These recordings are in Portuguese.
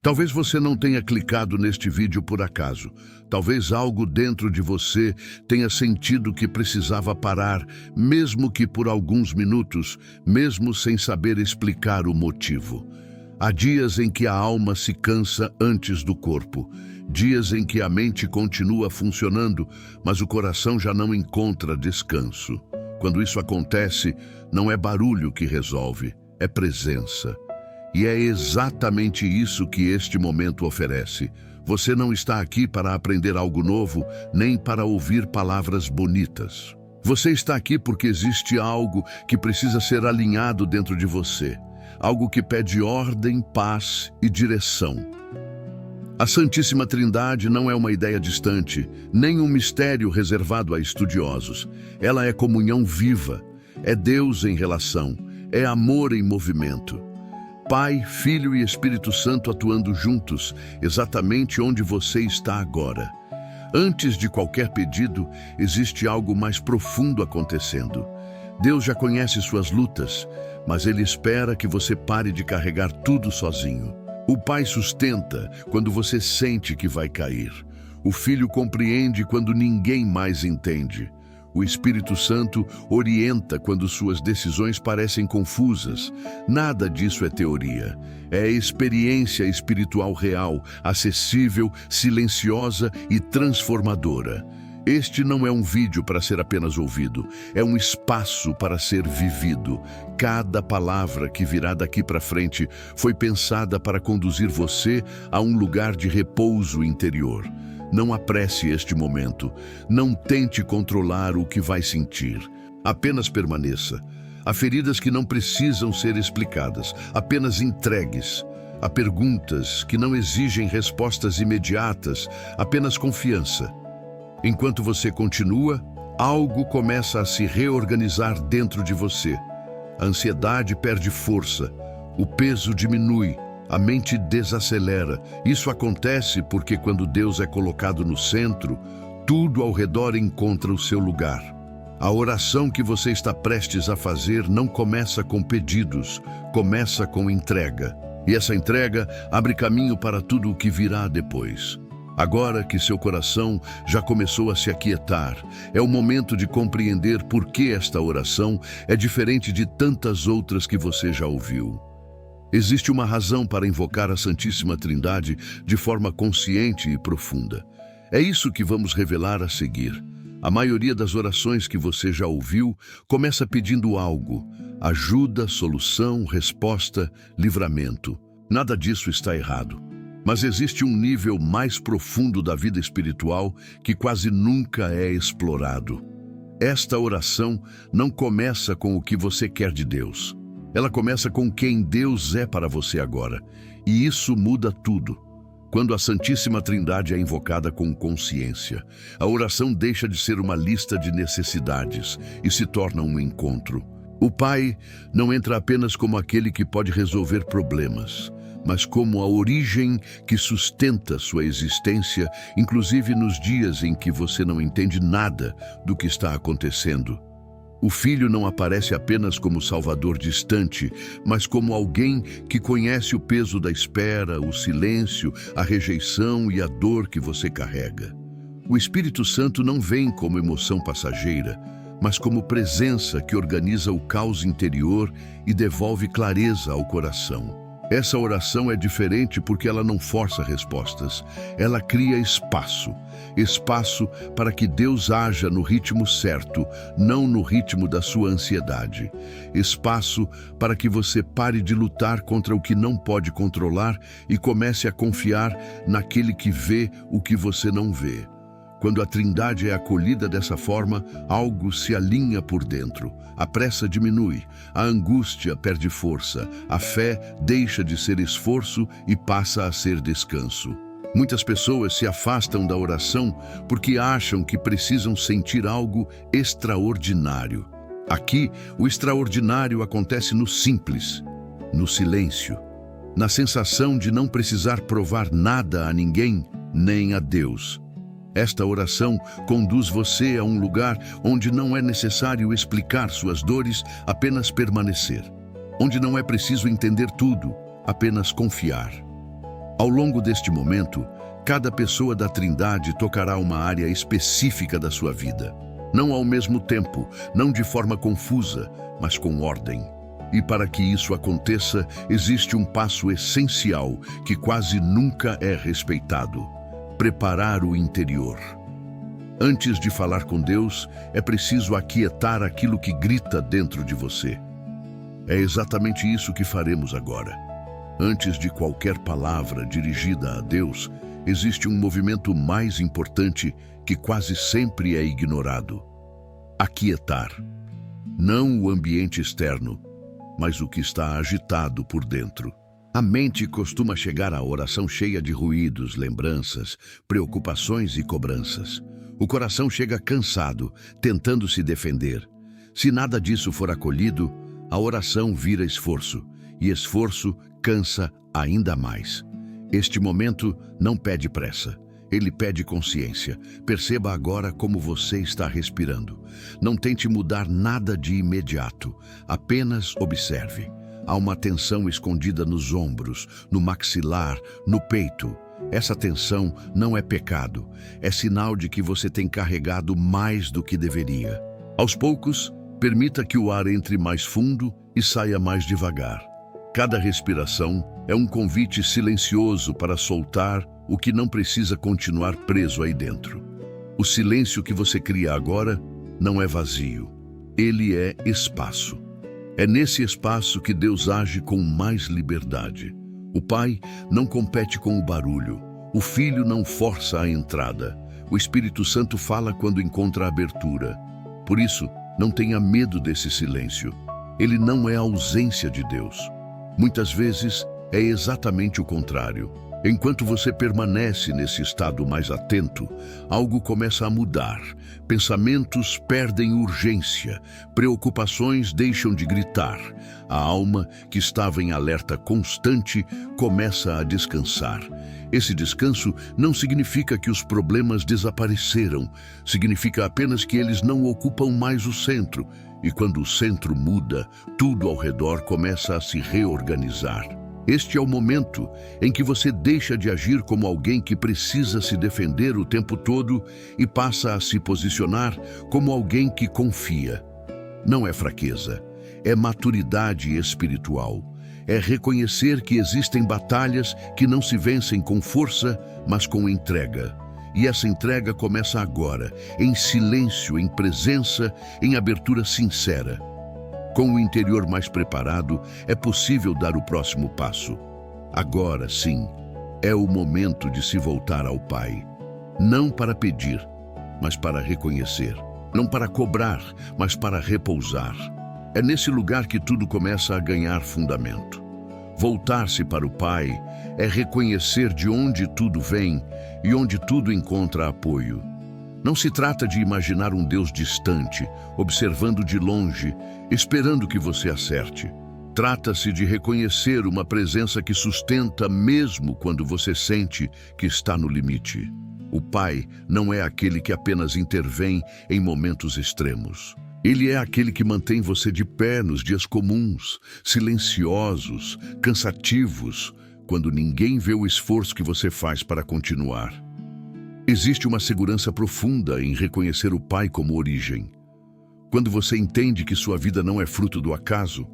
Talvez você não tenha clicado neste vídeo por acaso. Talvez algo dentro de você tenha sentido que precisava parar, mesmo que por alguns minutos, mesmo sem saber explicar o motivo. Há dias em que a alma se cansa antes do corpo. Dias em que a mente continua funcionando, mas o coração já não encontra descanso. Quando isso acontece, não é barulho que resolve, é presença. E é exatamente isso que este momento oferece. Você não está aqui para aprender algo novo, nem para ouvir palavras bonitas. Você está aqui porque existe algo que precisa ser alinhado dentro de você. Algo que pede ordem, paz e direção. A Santíssima Trindade não é uma ideia distante, nem um mistério reservado a estudiosos. Ela é comunhão viva, é Deus em relação, é amor em movimento. Pai, Filho e Espírito Santo atuando juntos, exatamente onde você está agora. Antes de qualquer pedido, existe algo mais profundo acontecendo. Deus já conhece suas lutas, mas Ele espera que você pare de carregar tudo sozinho. O Pai sustenta quando você sente que vai cair. O Filho compreende quando ninguém mais entende. O Espírito Santo orienta quando suas decisões parecem confusas. Nada disso é teoria. É experiência espiritual real, acessível, silenciosa e transformadora. Este não é um vídeo para ser apenas ouvido, é um espaço para ser vivido. Cada palavra que virá daqui para frente foi pensada para conduzir você a um lugar de repouso interior. Não apresse este momento, não tente controlar o que vai sentir. Apenas permaneça. Há feridas que não precisam ser explicadas, apenas entregues. Há perguntas que não exigem respostas imediatas, apenas confiança. Enquanto você continua, algo começa a se reorganizar dentro de você. A ansiedade perde força, o peso diminui, a mente desacelera. Isso acontece porque quando Deus é colocado no centro, tudo ao redor encontra o seu lugar. A oração que você está prestes a fazer não começa com pedidos, começa com entrega. E essa entrega abre caminho para tudo o que virá depois. Agora que seu coração já começou a se aquietar, é o momento de compreender por que esta oração é diferente de tantas outras que você já ouviu. Existe uma razão para invocar a Santíssima Trindade de forma consciente e profunda. É isso que vamos revelar a seguir. A maioria das orações que você já ouviu começa pedindo algo: ajuda, solução, resposta, livramento. Nada disso está errado. Mas existe um nível mais profundo da vida espiritual que quase nunca é explorado. Esta oração não começa com o que você quer de Deus. Ela começa com quem Deus é para você agora. E isso muda tudo. Quando a Santíssima Trindade é invocada com consciência, a oração deixa de ser uma lista de necessidades e se torna um encontro. O Pai não entra apenas como aquele que pode resolver problemas, mas como a origem que sustenta sua existência, inclusive nos dias em que você não entende nada do que está acontecendo. O Filho não aparece apenas como Salvador distante, mas como alguém que conhece o peso da espera, o silêncio, a rejeição e a dor que você carrega. O Espírito Santo não vem como emoção passageira, mas como presença que organiza o caos interior e devolve clareza ao coração. Essa oração é diferente porque ela não força respostas. Ela cria espaço. Espaço para que Deus haja no ritmo certo, não no ritmo da sua ansiedade. Espaço para que você pare de lutar contra o que não pode controlar e comece a confiar naquele que vê o que você não vê. Quando a Trindade é acolhida dessa forma, algo se alinha por dentro. A pressa diminui, a angústia perde força, a fé deixa de ser esforço e passa a ser descanso. Muitas pessoas se afastam da oração porque acham que precisam sentir algo extraordinário. Aqui, o extraordinário acontece no simples, no silêncio, na sensação de não precisar provar nada a ninguém, nem a Deus. Esta oração conduz você a um lugar onde não é necessário explicar suas dores, apenas permanecer. Onde não é preciso entender tudo, apenas confiar. Ao longo deste momento, cada pessoa da Trindade tocará uma área específica da sua vida. Não ao mesmo tempo, não de forma confusa, mas com ordem. E para que isso aconteça, existe um passo essencial que quase nunca é respeitado: preparar o interior. Antes de falar com Deus, é preciso aquietar aquilo que grita dentro de você. É exatamente isso que faremos agora. Antes de qualquer palavra dirigida a Deus, existe um movimento mais importante que quase sempre é ignorado: aquietar. Não o ambiente externo, mas o que está agitado por dentro. A mente costuma chegar à oração cheia de ruídos, lembranças, preocupações e cobranças. O coração chega cansado, tentando se defender. Se nada disso for acolhido, a oração vira esforço, e esforço cansa ainda mais. Este momento não pede pressa, ele pede consciência. Perceba agora como você está respirando. Não tente mudar nada de imediato, apenas observe. Há uma tensão escondida nos ombros, no maxilar, no peito. Essa tensão não é pecado, é sinal de que você tem carregado mais do que deveria. Aos poucos, permita que o ar entre mais fundo e saia mais devagar. Cada respiração é um convite silencioso para soltar o que não precisa continuar preso aí dentro. O silêncio que você cria agora não é vazio, ele é espaço. É nesse espaço que Deus age com mais liberdade. O Pai não compete com o barulho, o Filho não força a entrada, o Espírito Santo fala quando encontra abertura. Por isso, não tenha medo desse silêncio. Ele não é a ausência de Deus. Muitas vezes é exatamente o contrário. Enquanto você permanece nesse estado mais atento, algo começa a mudar. Pensamentos perdem urgência, preocupações deixam de gritar. A alma, que estava em alerta constante, começa a descansar. Esse descanso não significa que os problemas desapareceram, significa apenas que eles não ocupam mais o centro. E quando o centro muda, tudo ao redor começa a se reorganizar. Este é o momento em que você deixa de agir como alguém que precisa se defender o tempo todo e passa a se posicionar como alguém que confia. Não é fraqueza, é maturidade espiritual. É reconhecer que existem batalhas que não se vencem com força, mas com entrega. E essa entrega começa agora, em silêncio, em presença, em abertura sincera. Com o interior mais preparado, é possível dar o próximo passo. Agora, sim, é o momento de se voltar ao Pai. Não para pedir, mas para reconhecer. Não para cobrar, mas para repousar. É nesse lugar que tudo começa a ganhar fundamento. Voltar-se para o Pai é reconhecer de onde tudo vem e onde tudo encontra apoio. Não se trata de imaginar um Deus distante, observando de longe, esperando que você acerte. Trata-se de reconhecer uma presença que sustenta mesmo quando você sente que está no limite. O Pai não é aquele que apenas intervém em momentos extremos. Ele é aquele que mantém você de pé nos dias comuns, silenciosos, cansativos, quando ninguém vê o esforço que você faz para continuar. Existe uma segurança profunda em reconhecer o Pai como origem. Quando você entende que sua vida não é fruto do acaso,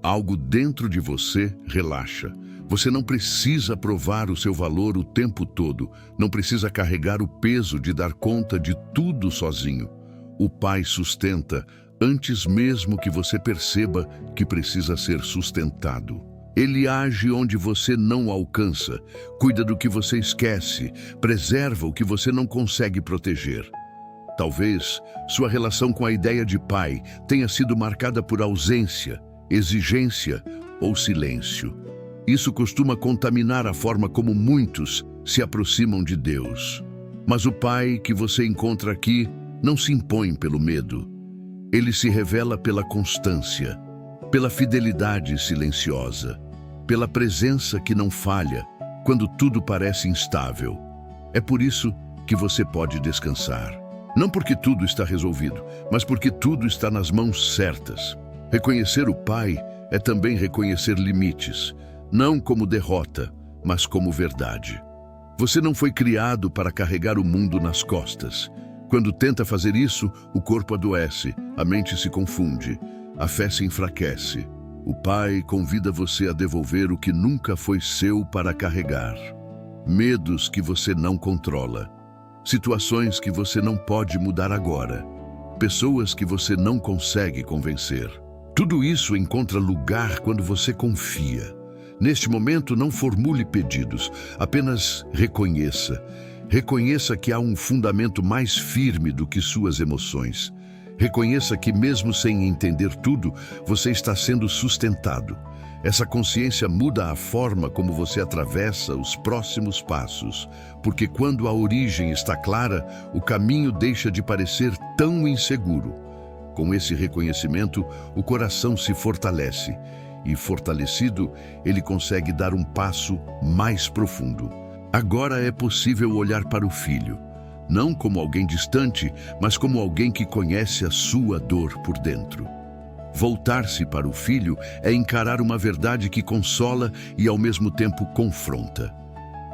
algo dentro de você relaxa. Você não precisa provar o seu valor o tempo todo, não precisa carregar o peso de dar conta de tudo sozinho. O Pai sustenta antes mesmo que você perceba que precisa ser sustentado. Ele age onde você não alcança, cuida do que você esquece, preserva o que você não consegue proteger. Talvez sua relação com a ideia de pai tenha sido marcada por ausência, exigência ou silêncio. Isso costuma contaminar a forma como muitos se aproximam de Deus. Mas o Pai que você encontra aqui não se impõe pelo medo. Ele se revela pela constância, pela fidelidade silenciosa, pela presença que não falha quando tudo parece instável. É por isso que você pode descansar. Não porque tudo está resolvido, mas porque tudo está nas mãos certas. Reconhecer o Pai é também reconhecer limites, não como derrota, mas como verdade. Você não foi criado para carregar o mundo nas costas. Quando tenta fazer isso, o corpo adoece, a mente se confunde, a fé se enfraquece. O Pai convida você a devolver o que nunca foi seu para carregar. Medos que você não controla, situações que você não pode mudar agora, pessoas que você não consegue convencer. Tudo isso encontra lugar quando você confia. Neste momento, não formule pedidos, apenas reconheça. Reconheça que há um fundamento mais firme do que suas emoções. Reconheça que, mesmo sem entender tudo, você está sendo sustentado. Essa consciência muda a forma como você atravessa os próximos passos, porque quando a origem está clara, o caminho deixa de parecer tão inseguro. Com esse reconhecimento, o coração se fortalece, e fortalecido, ele consegue dar um passo mais profundo. Agora é possível olhar para o filho, não como alguém distante, mas como alguém que conhece a sua dor por dentro. Voltar-se para o filho é encarar uma verdade que consola e ao mesmo tempo confronta.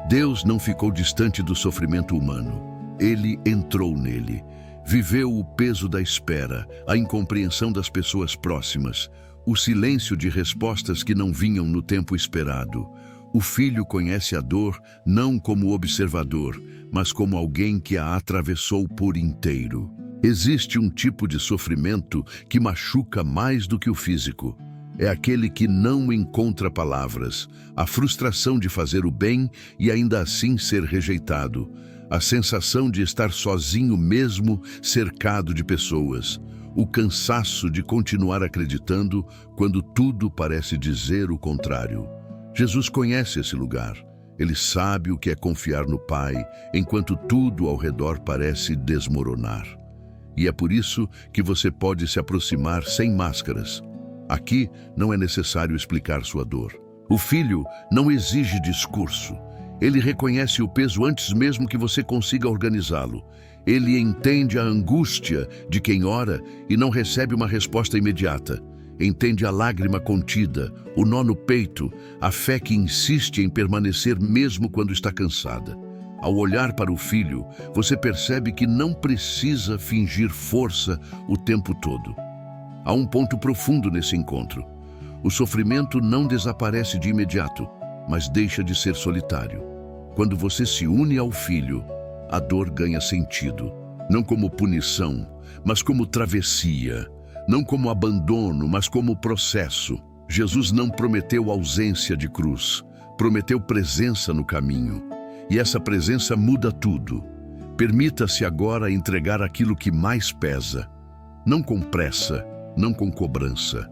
Deus não ficou distante do sofrimento humano. Ele entrou nele. Viveu o peso da espera, a incompreensão das pessoas próximas, o silêncio de respostas que não vinham no tempo esperado. O filho conhece a dor não como observador, mas como alguém que a atravessou por inteiro. Existe um tipo de sofrimento que machuca mais do que o físico. É aquele que não encontra palavras, a frustração de fazer o bem e ainda assim ser rejeitado, a sensação de estar sozinho mesmo cercado de pessoas, o cansaço de continuar acreditando quando tudo parece dizer o contrário. Jesus conhece esse lugar. Ele sabe o que é confiar no Pai, enquanto tudo ao redor parece desmoronar. E é por isso que você pode se aproximar sem máscaras. Aqui não é necessário explicar sua dor. O filho não exige discurso. Ele reconhece o peso antes mesmo que você consiga organizá-lo. Ele entende a angústia de quem ora e não recebe uma resposta imediata. Entende a lágrima contida, o nó no peito, a fé que insiste em permanecer mesmo quando está cansada. Ao olhar para o filho, você percebe que não precisa fingir força o tempo todo. Há um ponto profundo nesse encontro. O sofrimento não desaparece de imediato, mas deixa de ser solitário. Quando você se une ao filho, a dor ganha sentido, não como punição, mas como travessia. Não como abandono, mas como processo. Jesus não prometeu ausência de cruz, prometeu presença no caminho. E essa presença muda tudo. Permita-se agora entregar aquilo que mais pesa. Não com pressa, não com cobrança.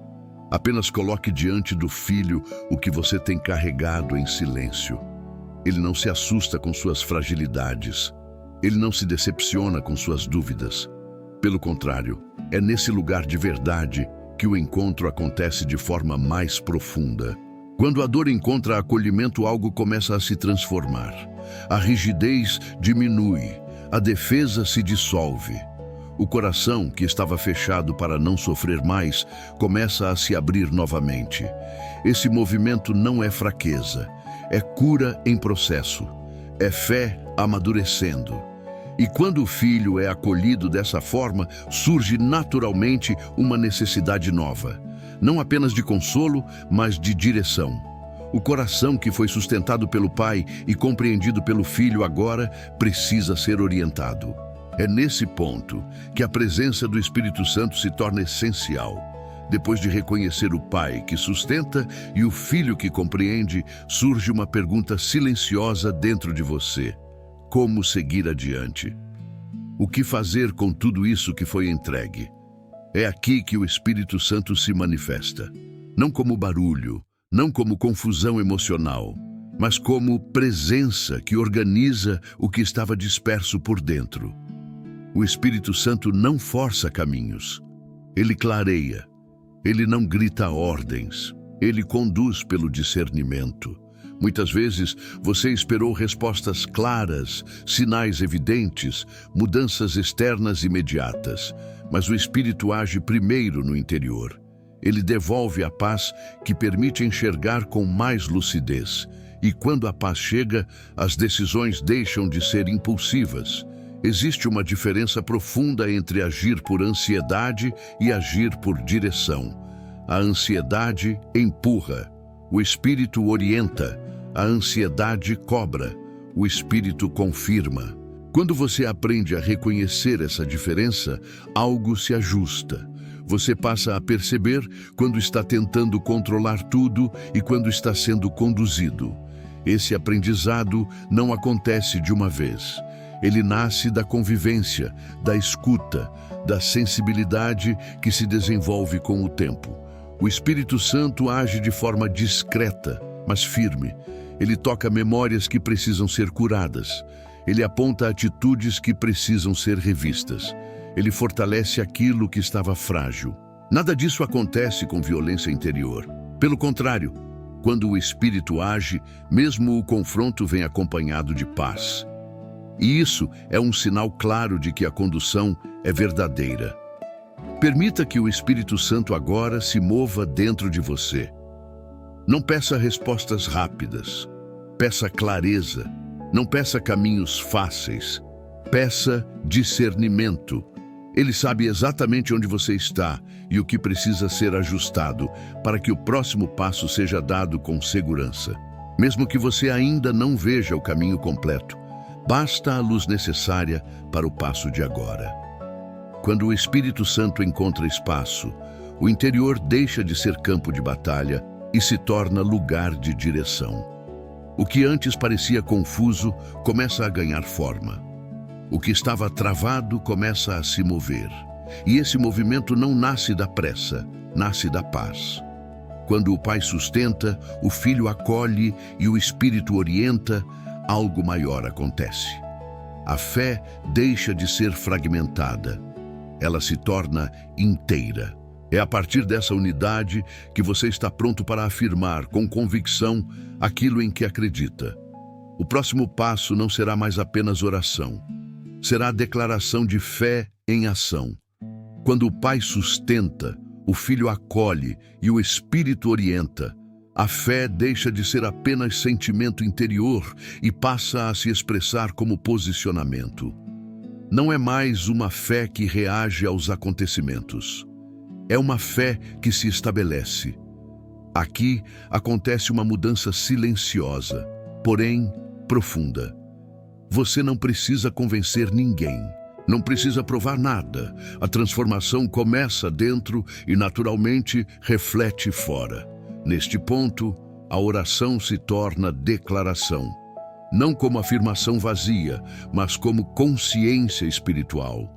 Apenas coloque diante do filho o que você tem carregado em silêncio. Ele não se assusta com suas fragilidades. Ele não se decepciona com suas dúvidas. Pelo contrário, é nesse lugar de verdade que o encontro acontece de forma mais profunda. Quando a dor encontra acolhimento, algo começa a se transformar. A rigidez diminui, a defesa se dissolve. O coração, que estava fechado para não sofrer mais, começa a se abrir novamente. Esse movimento não é fraqueza, é cura em processo, é fé amadurecendo. E quando o filho é acolhido dessa forma, surge naturalmente uma necessidade nova. Não apenas de consolo, mas de direção. O coração que foi sustentado pelo pai e compreendido pelo filho agora precisa ser orientado. É nesse ponto que a presença do Espírito Santo se torna essencial. Depois de reconhecer o pai que sustenta e o filho que compreende, surge uma pergunta silenciosa dentro de você. Como seguir adiante? O que fazer com tudo isso que foi entregue? É aqui que o Espírito Santo se manifesta. Não como barulho, não como confusão emocional, mas como presença que organiza o que estava disperso por dentro. O Espírito Santo não força caminhos. Ele clareia. Ele não grita ordens. Ele conduz pelo discernimento. Muitas vezes você esperou respostas claras, sinais evidentes, mudanças externas imediatas, mas o Espírito age primeiro no interior. Ele devolve a paz que permite enxergar com mais lucidez. E quando a paz chega, as decisões deixam de ser impulsivas. Existe uma diferença profunda entre agir por ansiedade e agir por direção. A ansiedade empurra, o espírito orienta, a ansiedade cobra, o espírito confirma. Quando você aprende a reconhecer essa diferença, algo se ajusta. Você passa a perceber quando está tentando controlar tudo e quando está sendo conduzido. Esse aprendizado não acontece de uma vez. Ele nasce da convivência, da escuta, da sensibilidade que se desenvolve com o tempo. O Espírito Santo age de forma discreta, mas firme. Ele toca memórias que precisam ser curadas. Ele aponta atitudes que precisam ser revistas. Ele fortalece aquilo que estava frágil. Nada disso acontece com violência interior. Pelo contrário, quando o Espírito age, mesmo o confronto vem acompanhado de paz. E isso é um sinal claro de que a condução é verdadeira. Permita que o Espírito Santo agora se mova dentro de você. Não peça respostas rápidas. Peça clareza. Não peça caminhos fáceis. Peça discernimento. Ele sabe exatamente onde você está e o que precisa ser ajustado para que o próximo passo seja dado com segurança. Mesmo que você ainda não veja o caminho completo, basta a luz necessária para o passo de agora. Quando o Espírito Santo encontra espaço, o interior deixa de ser campo de batalha e se torna lugar de direção. O que antes parecia confuso começa a ganhar forma. O que estava travado começa a se mover. E esse movimento não nasce da pressa, nasce da paz. Quando o Pai sustenta, o Filho acolhe e o Espírito orienta, algo maior acontece. A fé deixa de ser fragmentada. Ela se torna inteira. É a partir dessa unidade que você está pronto para afirmar com convicção aquilo em que acredita. O próximo passo não será mais apenas oração. Será a declaração de fé em ação. Quando o Pai sustenta, o Filho acolhe e o Espírito orienta, a fé deixa de ser apenas sentimento interior e passa a se expressar como posicionamento. Não é mais uma fé que reage aos acontecimentos. É uma fé que se estabelece. Aqui acontece uma mudança silenciosa, porém profunda. Você não precisa convencer ninguém, não precisa provar nada. A transformação começa dentro e naturalmente reflete fora. Neste ponto, a oração se torna declaração, não como afirmação vazia, mas como consciência espiritual.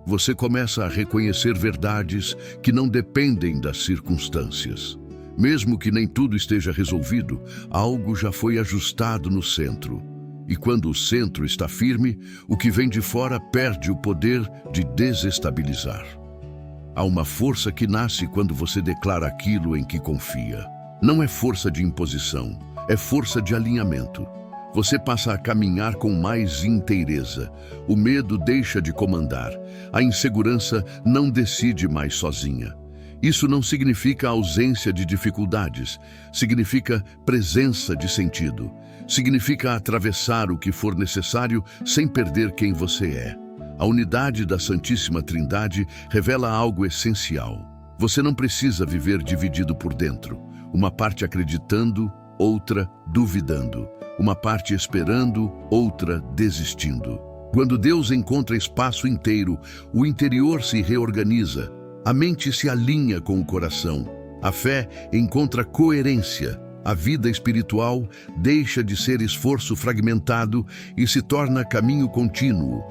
Você começa a reconhecer verdades que não dependem das circunstâncias. Mesmo que nem tudo esteja resolvido, algo já foi ajustado no centro. E quando o centro está firme, o que vem de fora perde o poder de desestabilizar. Há uma força que nasce quando você declara aquilo em que confia. Não é força de imposição, é força de alinhamento. Você passa a caminhar com mais inteireza. O medo deixa de comandar. A insegurança não decide mais sozinha. Isso não significa ausência de dificuldades, significa presença de sentido. Significa atravessar o que for necessário sem perder quem você é. A unidade da Santíssima Trindade revela algo essencial. Você não precisa viver dividido por dentro. Uma parte acreditando, outra duvidando. Uma parte esperando, outra desistindo. Quando Deus encontra espaço inteiro, o interior se reorganiza. A mente se alinha com o coração. A fé encontra coerência. A vida espiritual deixa de ser esforço fragmentado e se torna caminho contínuo.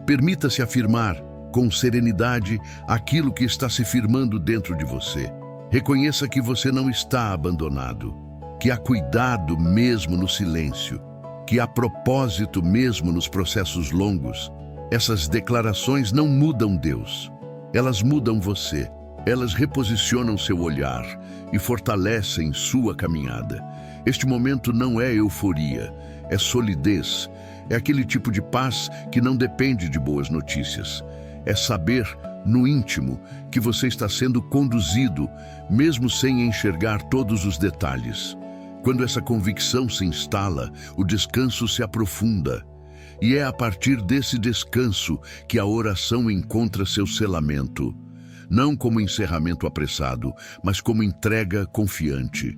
Permita-se afirmar, com serenidade, aquilo que está se firmando dentro de você. Reconheça que você não está abandonado, que há cuidado mesmo no silêncio, que há propósito mesmo nos processos longos. Essas declarações não mudam Deus, elas mudam você. Elas reposicionam seu olhar e fortalecem sua caminhada. Este momento não é euforia, é solidez. É aquele tipo de paz que não depende de boas notícias. É saber, no íntimo, que você está sendo conduzido, mesmo sem enxergar todos os detalhes. Quando essa convicção se instala, o descanso se aprofunda. E é a partir desse descanso que a oração encontra seu selamento. Não como encerramento apressado, mas como entrega confiante.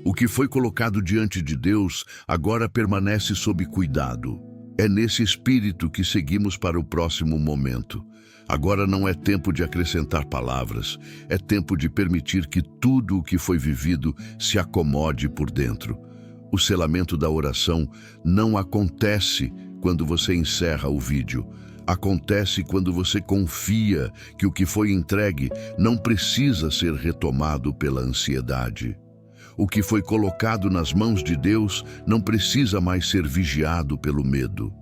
O que foi colocado diante de Deus agora permanece sob cuidado. É nesse espírito que seguimos para o próximo momento. Agora não é tempo de acrescentar palavras, é tempo de permitir que tudo o que foi vivido se acomode por dentro. O selamento da oração não acontece quando você encerra o vídeo. Acontece quando você confia que o que foi entregue não precisa ser retomado pela ansiedade. O que foi colocado nas mãos de Deus não precisa mais ser vigiado pelo medo.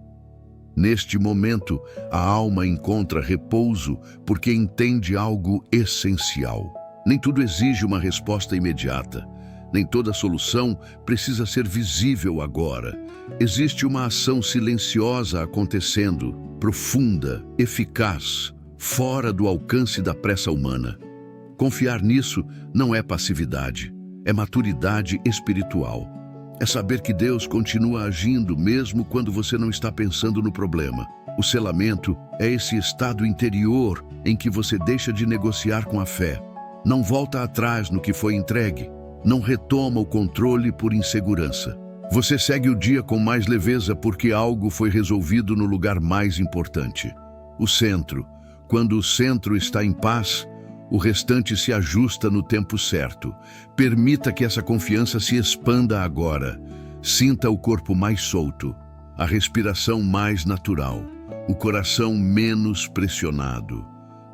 Neste momento, a alma encontra repouso porque entende algo essencial. Nem tudo exige uma resposta imediata. Nem toda solução precisa ser visível agora. Existe uma ação silenciosa acontecendo, profunda, eficaz, fora do alcance da pressa humana. Confiar nisso não é passividade, é maturidade espiritual. É saber que Deus continua agindo mesmo quando você não está pensando no problema. O selamento é esse estado interior em que você deixa de negociar com a fé. Não volta atrás no que foi entregue. Não retoma o controle por insegurança. Você segue o dia com mais leveza porque algo foi resolvido no lugar mais importante. O centro. Quando o centro está em paz, o restante se ajusta no tempo certo. Permita que essa confiança se expanda agora. Sinta o corpo mais solto, a respiração mais natural, o coração menos pressionado.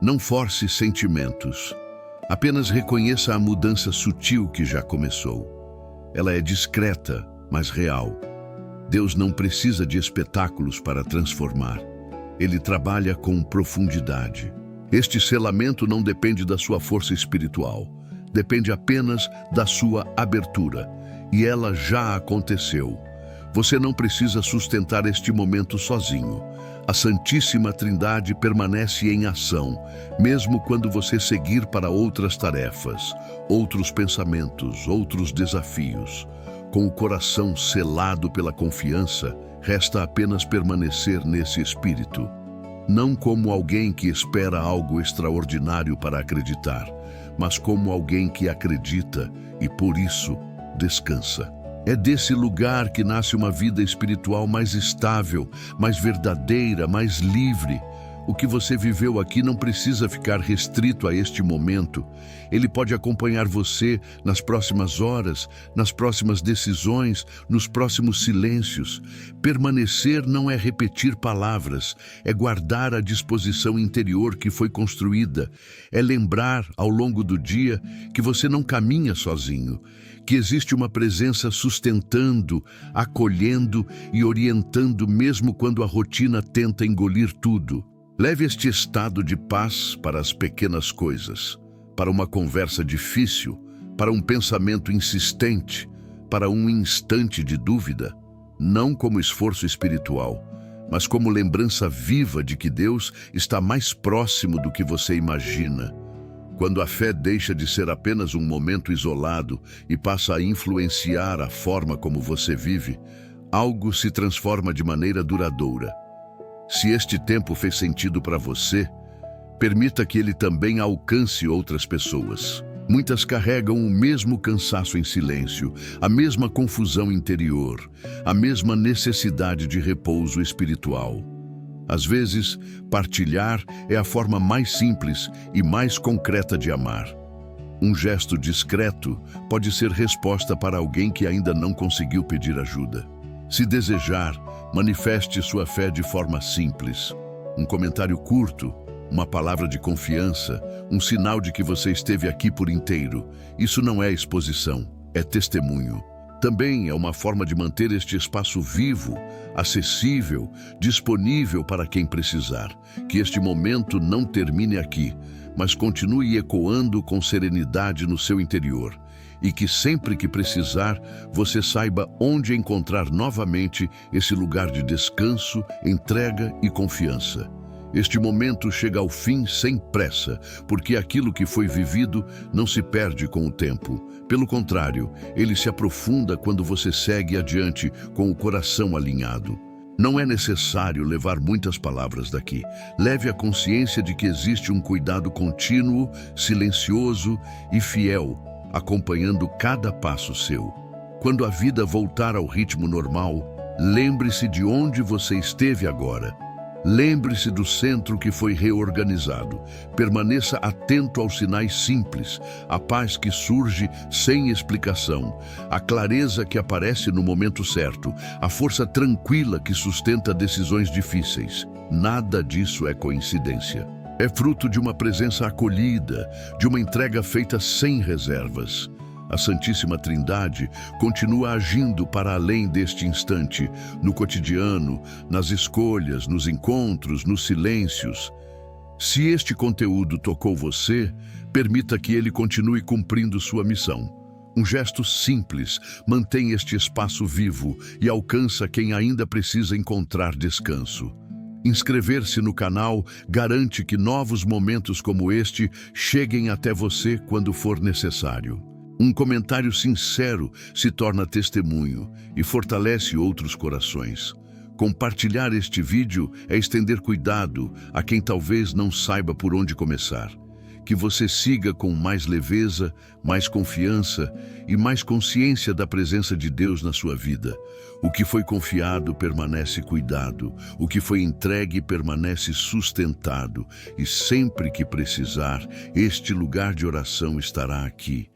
Não force sentimentos. Apenas reconheça a mudança sutil que já começou. Ela é discreta, mas real. Deus não precisa de espetáculos para transformar. Ele trabalha com profundidade. Este selamento não depende da sua força espiritual, depende apenas da sua abertura, e ela já aconteceu. Você não precisa sustentar este momento sozinho. A Santíssima Trindade permanece em ação, mesmo quando você seguir para outras tarefas, outros pensamentos, outros desafios. Com o coração selado pela confiança, resta apenas permanecer nesse espírito. Não como alguém que espera algo extraordinário para acreditar, mas como alguém que acredita e, por isso, descansa. É desse lugar que nasce uma vida espiritual mais estável, mais verdadeira, mais livre. O que você viveu aqui não precisa ficar restrito a este momento. Ele pode acompanhar você nas próximas horas, nas próximas decisões, nos próximos silêncios. Permanecer não é repetir palavras, é guardar a disposição interior que foi construída. É lembrar, ao longo do dia, que você não caminha sozinho, que existe uma presença sustentando, acolhendo e orientando mesmo quando a rotina tenta engolir tudo. Leve este estado de paz para as pequenas coisas, para uma conversa difícil, para um pensamento insistente, para um instante de dúvida, não como esforço espiritual, mas como lembrança viva de que Deus está mais próximo do que você imagina. Quando a fé deixa de ser apenas um momento isolado e passa a influenciar a forma como você vive, algo se transforma de maneira duradoura. Se este tempo fez sentido para você, permita que ele também alcance outras pessoas. Muitas carregam o mesmo cansaço em silêncio, a mesma confusão interior, a mesma necessidade de repouso espiritual. Às vezes, partilhar é a forma mais simples e mais concreta de amar. Um gesto discreto pode ser resposta para alguém que ainda não conseguiu pedir ajuda. Se desejar, manifeste sua fé de forma simples. Um comentário curto, uma palavra de confiança, um sinal de que você esteve aqui por inteiro. Isso não é exposição, é testemunho. Também é uma forma de manter este espaço vivo, acessível, disponível para quem precisar. Que este momento não termine aqui, mas continue ecoando com serenidade no seu interior. E que sempre que precisar, você saiba onde encontrar novamente esse lugar de descanso, entrega e confiança. Este momento chega ao fim sem pressa, porque aquilo que foi vivido não se perde com o tempo. Pelo contrário, ele se aprofunda quando você segue adiante com o coração alinhado. Não é necessário levar muitas palavras daqui. Leve a consciência de que existe um cuidado contínuo, silencioso e fiel, acompanhando cada passo seu. Quando a vida voltar ao ritmo normal, lembre-se de onde você esteve agora. Lembre-se do centro que foi reorganizado. Permaneça atento aos sinais simples, a paz que surge sem explicação, a clareza que aparece no momento certo, a força tranquila que sustenta decisões difíceis. Nada disso é coincidência. É fruto de uma presença acolhida, de uma entrega feita sem reservas. A Santíssima Trindade continua agindo para além deste instante, no cotidiano, nas escolhas, nos encontros, nos silêncios. Se este conteúdo tocou você, permita que ele continue cumprindo sua missão. Um gesto simples mantém este espaço vivo e alcança quem ainda precisa encontrar descanso. Inscrever-se no canal garante que novos momentos como este cheguem até você quando for necessário. Um comentário sincero se torna testemunho e fortalece outros corações. Compartilhar este vídeo é estender cuidado a quem talvez não saiba por onde começar. Que você siga com mais leveza, mais confiança e mais consciência da presença de Deus na sua vida. O que foi confiado permanece cuidado, o que foi entregue permanece sustentado, e sempre que precisar, este lugar de oração estará aqui.